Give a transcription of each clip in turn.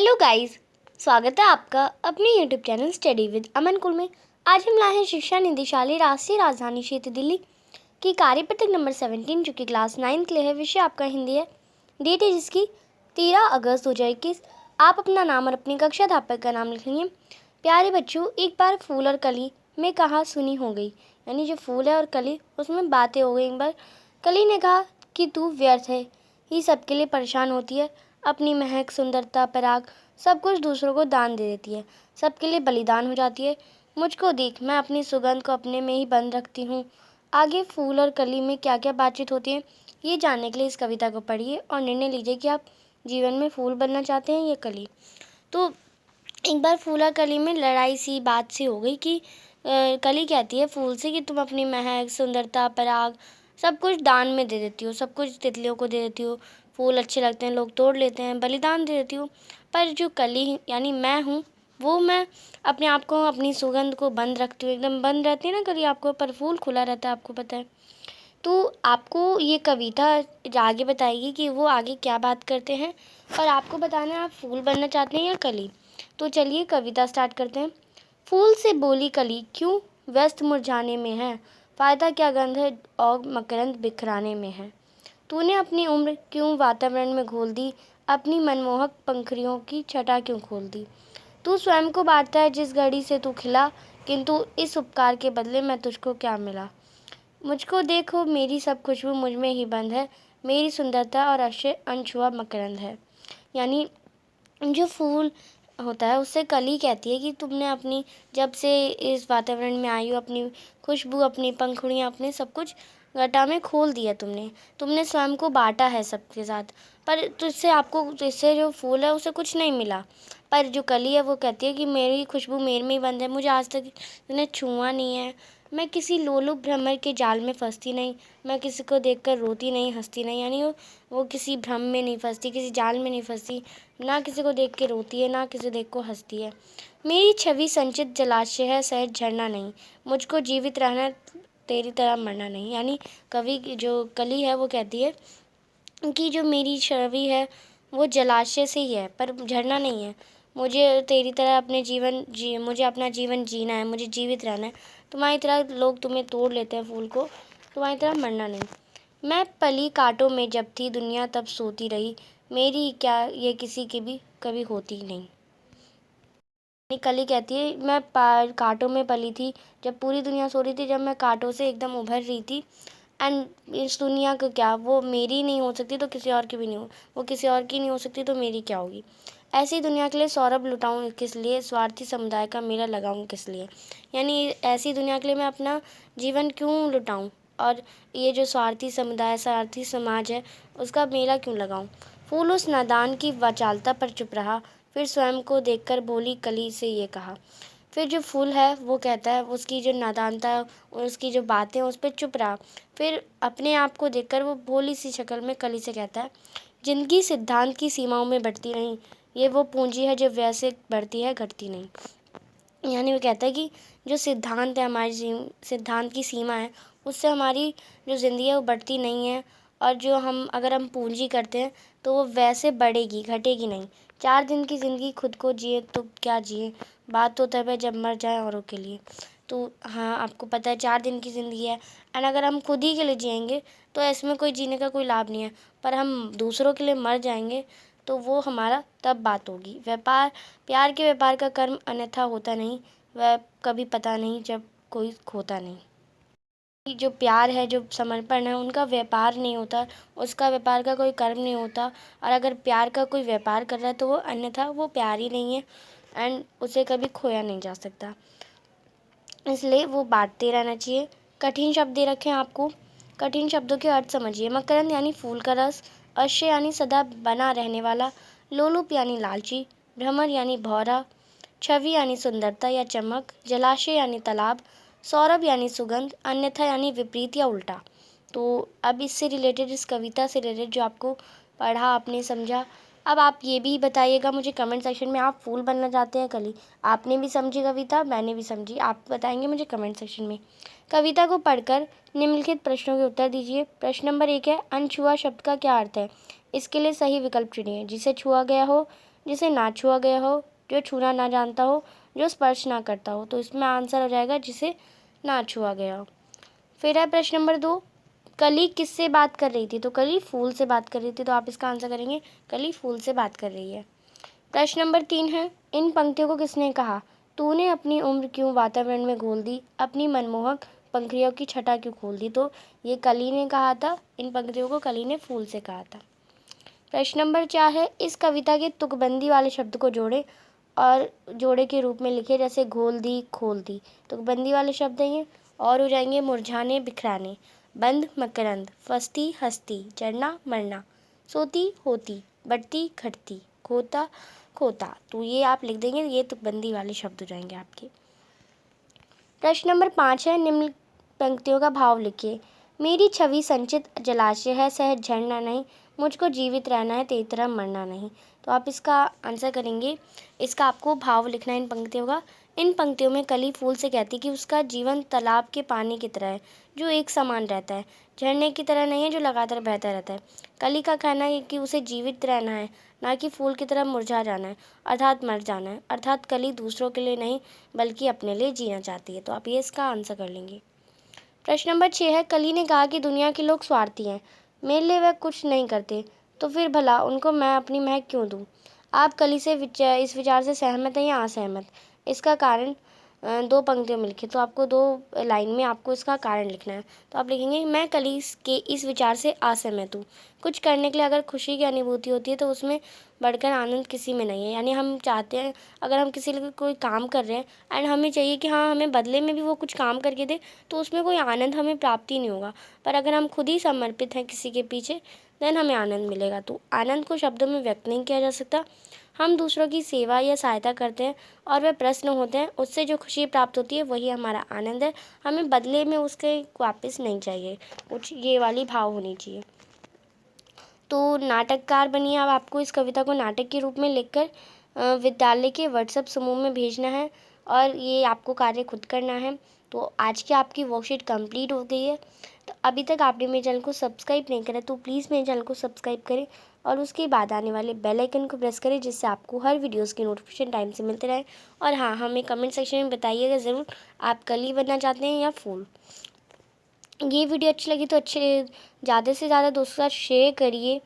Hello guys, स्वागत है आपका अपने यूट्यूब चैनल स्टडी विद अमन कुल में। आज हम लाए हैं शिक्षा निदेशालय राष्ट्रीय राजधानी क्षेत्र दिल्ली की कार्यपत्रक नंबर 17 जो कि क्लास 9 के लिए है। विषय आपका हिंदी है। डेट है जिसकी 13 अगस्त 2021। आप अपना नाम और अपनी कक्षा अध्यापक का नाम लिख लीजिए। प्यारे बच्चों, एक बार फूल और कली में कहा सुनी हो गई, यानी जो फूल है और कली उसमें बातें हो गई। एक बार कली ने कहा कि तू व्यर्थ है, ही सबके लिए परेशान होती है, अपनी महक, सुंदरता, पराग सब कुछ दूसरों को दान दे देती है, सबके लिए बलिदान हो जाती है। मुझको देख, मैं अपनी सुगंध को अपने में ही बंद रखती हूँ। आगे फूल और कली में क्या क्या बातचीत होती है, ये जानने के लिए इस कविता को पढ़िए और निर्णय लीजिए कि आप जीवन में फूल बनना चाहते हैं या कली। तो एक बार फूल और कली में लड़ाई सी बात सी हो गई कि कली कहती है फूल से कि तुम अपनी महक, सुंदरता, पराग सब कुछ दान में दे देती हो, सब कुछ तितलियों को दे देती हो। फूल अच्छे लगते हैं, लोग तोड़ लेते हैं, बलिदान दे देती हो। पर जो कली यानी मैं हूँ, वो मैं अपने आप को, अपनी सुगंध को बंद रखती हूँ। एकदम बंद रहती है ना कली, आपको पर फूल खुला रहता है, आपको पता है। तो आपको ये कविता आगे बताएगी कि वो आगे क्या बात करते हैं, और आपको बताना है आप फूल बनना चाहते हैं या कली। तो चलिए कविता स्टार्ट करते हैं। फूल से बोली कली, क्यों व्यस्त मुरझाने में है, फ़ायदा क्या गंध है और मकरंद बिखराने में है। तूने अपनी उम्र क्यों वातावरण में घोल दी, अपनी मनमोहक पंखुड़ियों की छटा क्यों खोल दी। तू स्वयं को बांटता है जिस घड़ी से तू खिला, किंतु इस उपकार के बदले में तुझको क्या मिला। मुझको देखो, मेरी सब खुशबू मुझ में ही बंद है, मेरी सुंदरता और अक्षय अनछुआ मकरंद है। यानी जो फूल होता है उससे कली कहती है कि तुमने अपनी, जब से इस वातावरण में आई हो, अपनी खुशबू, अपनी पंखुड़ियाँ, अपने सब कुछ घटा में खोल दिया। तुमने स्वयं को बांटा है सबके साथ, पर तुझसे आपको, इससे जो फूल है उसे कुछ नहीं मिला। पर जो कली है वो कहती है कि मेरी खुशबू मेरे में ही बंद है, मुझे आज तक तुमने छुआ नहीं है। मैं किसी लोलुप भ्रमर के जाल में फंसती नहीं, मैं किसी को देखकर रोती नहीं, हंसती नहीं। यानी वो किसी भ्रम में नहीं फंसती, किसी जाल में नहीं फंसती, ना किसी को देख के रोती है, ना किसी देख को हंसती है। मेरी छवि संचित जलाशय है, सहज झरना नहीं, मुझको जीवित रहना, तेरी तरह मरना नहीं। यानी कवि जो कली है वो कहती है कि जो मेरी छवि है वो जलाशय से ही है, पर झरना नहीं है। मुझे तेरी तरह मुझे अपना जीवन जीना है, मुझे जीवित रहना है। तुम्हारी तरह लोग तुम्हें तोड़ लेते हैं फूल को, तुम्हारी तरह मरना नहीं। मैं पली कांटों में जब थी, दुनिया तब सोती रही, मेरी क्या ये किसी की भी कभी होती नहीं। कली कहती है मैं कांटों में पली थी, जब पूरी दुनिया सो रही थी, जब मैं कांटों से एकदम उभर रही थी। एंड इस दुनिया का क्या, वो मेरी नहीं हो सकती तो किसी और की भी नहीं हो, वो किसी और की नहीं हो सकती तो मेरी क्या होगी। ऐसी दुनिया के लिए सौरभ लुटाऊं किस लिए, स्वार्थी समुदाय का मेला लगाऊं किस लिए। यानी ऐसी दुनिया के लिए मैं अपना जीवन क्यों लुटाऊं, और ये जो स्वार्थी समुदाय, स्वार्थी समाज है, उसका मेला क्यों लगाऊं। फूल उस नादान की वाचालता पर चुप रहा, फिर स्वयं को देखकर बोली कली से ये कहा। फिर जो फूल है वो कहता है, उसकी जो नादानता और उसकी जो बातें उस पर चुप रहा, फिर अपने आप को देखकर वो भोली सी शक्ल में कली से कहता है, जिंदगी सिद्धांत की सीमाओं में बढ़ती नहीं, ये वो पूंजी है जो वैसे बढ़ती है, घटती नहीं। यानी वो कहता है कि जो सिद्धांत है, हमारी सिद्धांत की सीमा है, उससे हमारी जो ज़िंदगी है वो बढ़ती नहीं है, और जो अगर हम पूंजी करते हैं तो वो वैसे बढ़ेगी, घटेगी नहीं। 4 दिन की ज़िंदगी खुद को जिए तो क्या जिए, बात तो तब है जब मर जाए औरों के लिए। तो हाँ, आपको पता है 4 दिन की ज़िंदगी है, एंड अगर हम खुद ही के लिए जिएंगे तो इसमें कोई जीने का कोई लाभ नहीं है। पर हम दूसरों के लिए मर जाएंगे तो वो हमारा तब बात होगी। प्यार के व्यापार का कर्म अन्यथा होता नहीं, वह कभी पता नहीं जब कोई खोता नहीं। जो प्यार है, जो समर्पण है, उनका व्यापार नहीं होता, उसका व्यापार का कोई कर्म नहीं होता। और अगर प्यार का कोई व्यापार कर रहा है तो वो अन्यथा वो प्यार ही नहीं है, एंड उसे कभी खोया नहीं जा सकता। इसलिए वो बांटते रहना चाहिए। कठिन शब्द दे रखे हैं आपको, कठिन शब्दों के अर्थ समझिए। मकरंद यानी फूल का रस, अश्य यानी सदा बना रहने वाला, लोलुप यानी लालची, भ्रमर यानी भौरा, छवि यानी सुंदरता या चमक, जलाशय यानी तालाब, सौरभ यानी सुगंध, अन्यथा यानी विपरीत या उल्टा। तो अब इससे रिलेटेड, इस कविता से रिलेटेड जो आपको पढ़ा, आपने समझा, अब आप ये भी बताइएगा मुझे कमेंट सेक्शन में, आप फूल बनना चाहते हैं कली। आपने भी समझी कविता, मैंने भी समझी, आप बताएंगे मुझे कमेंट सेक्शन में। कविता को पढ़कर निम्नलिखित प्रश्नों के उत्तर दीजिए। प्रश्न नंबर 1 है, अनछुआ शब्द का क्या अर्थ है। इसके लिए सही विकल्प चुनिए। जिसे छुआ गया हो, जिसे ना छुआ गया हो, जो छूना ना जानता हो, जो स्पर्श ना करता हो। तो इसमें आंसर हो जाएगा जिसे ना छुआ गया हो। फिर है प्रश्न नंबर 2, कली किससे बात कर रही थी? तो कली फूल से बात कर रही थी, तो आप इसका आंसर करेंगे कली फूल से बात कर रही है। प्रश्न नंबर 3 है, इन पंक्तियों को किसने कहा? तूने अपनी उम्र क्यों वातावरण में घोल दी, अपनी मनमोहक पंखुड़ियों की छटा क्यों खोल दी? तो ये कली ने कहा था, इन पंक्तियों को कली ने फूल से कहा था। प्रश्न नंबर 4 है, इस कविता के तुकबंदी वाले शब्द को जोड़े और जोड़े के रूप में लिखे, जैसे घोल दी, खोल दी। तुकबंदी वाले शब्द हैं ये, और हो जाएंगे मुरझाने, बिखराने, बंद, मकरंद, फंसती, हंसती, चढ़ना, मरना, सोती, होती, बढ़ती, घटती, खोता, खोता। तो ये आप लिख देंगे, ये तुकबंदी वाले शब्द हो जाएंगे आपके। प्रश्न नंबर 5 है, निम्न पंक्तियों का भाव लिखिए। मेरी छवि संचित जलाशय है, सहज झरना नहीं, मुझको जीवित रहना है, तेरी तरह मरना नहीं। तो आप इसका आंसर करेंगे, इसका आपको भाव लिखना है इन पंक्तियों का। इन पंक्तियों में कली फूल से कहती कि उसका जीवन तालाब के पानी की तरह है, जो एक समान रहता है, झरने की तरह नहीं है जो लगातार बहता रहता है। कली का कहना है कि उसे जीवित रहना है, ना कि फूल की तरह मुरझा जाना है, अर्थात मर जाना है। अर्थात कली दूसरों के लिए नहीं बल्कि अपने लिए जीना चाहती है। तो आप ये इसका आंसर कर लेंगे। प्रश्न नंबर 6 है, कली ने कहा कि दुनिया के लोग स्वार्थी हैं, मेरे लिए वह कुछ नहीं करते, तो फिर भला उनको मैं अपनी महक क्यों दूँ? आप कली से इस विचार से सहमत हैं या असहमत? इसका कारण 2 पंक्तियों में लिखे, तो आपको 2 लाइन में आपको इसका कारण लिखना है। तो आप लिखेंगे, मैं कली के इस विचार से असहमत हूँ। कुछ करने के लिए अगर खुशी की अनुभूति होती है तो उसमें बढ़कर आनंद किसी में नहीं है। यानी हम चाहते हैं, अगर हम किसी लिए कोई काम कर रहे हैं एंड हमें चाहिए कि हाँ हमें बदले में भी वो कुछ काम करके दे, तो उसमें कोई आनंद हमें प्राप्ति नहीं होगा। पर अगर हम खुद ही समर्पित हैं किसी के पीछे, देन हमें आनंद मिलेगा। तो आनंद को शब्दों में व्यक्त नहीं किया जा सकता। हम दूसरों की सेवा या सहायता करते हैं और वह प्रसन्न होते हैं, उससे जो खुशी प्राप्त होती है वही हमारा आनंद है। हमें बदले में उसके वापस नहीं चाहिए, कुछ ये वाली भाव होनी चाहिए। तो नाटककार बनिए। अब आपको इस कविता को नाटक के रूप में लिखकर विद्यालय के व्हाट्सएप समूह में भेजना है और ये आपको कार्य खुद करना है। तो आज की आपकी वर्कशीट कंप्लीट हो गई है। तो अभी तक आपने मेरे चैनल को सब्सक्राइब नहीं करा तो प्लीज़ मेरे चैनल को सब्सक्राइब करें और उसके बाद आने वाले बेल आइकन को प्रेस करें, जिससे आपको हर वीडियोस की नोटिफिकेशन टाइम से मिलते रहे। और हाँ, हमें कमेंट सेक्शन में बताइएगा ज़रूर आप कली बनना चाहते हैं या फूल। ये वीडियो अच्छी लगी तो ज़्यादा से ज़्यादा दोस्तों के साथ शेयर करिए।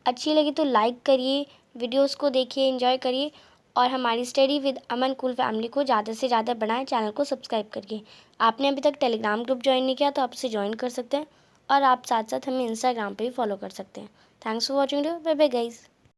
अच्छी लगी तो लाइक करिए, वीडियोस को देखिए, एंजॉय करिए और हमारी study with Aman cool family को ज़्यादा से ज़्यादा बढ़ाएं। चैनल को सब्सक्राइब करिए। आपने अभी तक टेलीग्राम ग्रुप ज्वाइन नहीं किया तो आप उसे ज्वाइन कर सकते हैं और आप साथ साथ हमें इंस्टाग्राम पे भी फॉलो कर सकते हैं। Thanks for watching, bye bye guys.